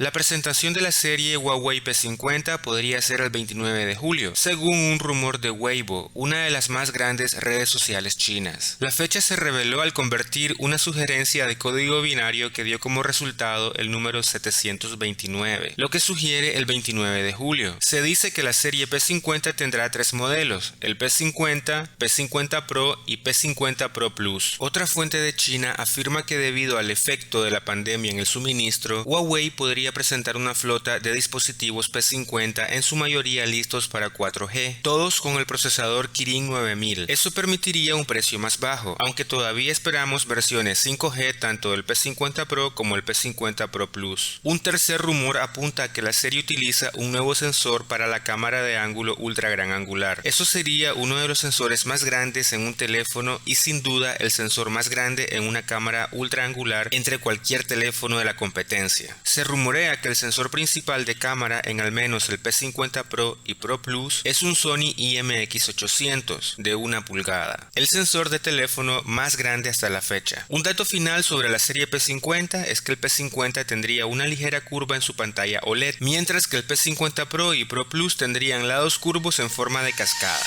La presentación de la serie Huawei P50 podría ser el 29 de julio, según un rumor de Weibo, una de las más grandes redes sociales chinas. La fecha se reveló al convertir una sugerencia de código binario que dio como resultado el número 729, lo que sugiere el 29 de julio. Se dice que la serie P50 tendrá tres modelos, el P50, P50 Pro y P50 Pro Plus. Otra fuente de China afirma que debido al efecto de la pandemia en el suministro, Huawei podría presentar una flota de dispositivos P50 en su mayoría listos para 4G, todos con el procesador Kirin 9000. Eso permitiría un precio más bajo, aunque todavía esperamos versiones 5G tanto del P50 Pro como el P50 Pro Plus. Un tercer rumor apunta a que la serie utiliza un nuevo sensor para la cámara de ángulo ultra gran angular. Eso sería uno de los sensores más grandes en un teléfono y sin duda el sensor más grande en una cámara ultra angular entre cualquier teléfono de la competencia. Se rumorea que el sensor principal de cámara en al menos el P50 Pro y Pro Plus es un Sony IMX800 de 1 pulgada, el sensor de teléfono más grande hasta la fecha. Un dato final sobre la serie P50 es que el P50 tendría una ligera curva en su pantalla OLED, mientras que el P50 Pro y Pro Plus tendrían lados curvos en forma de cascada.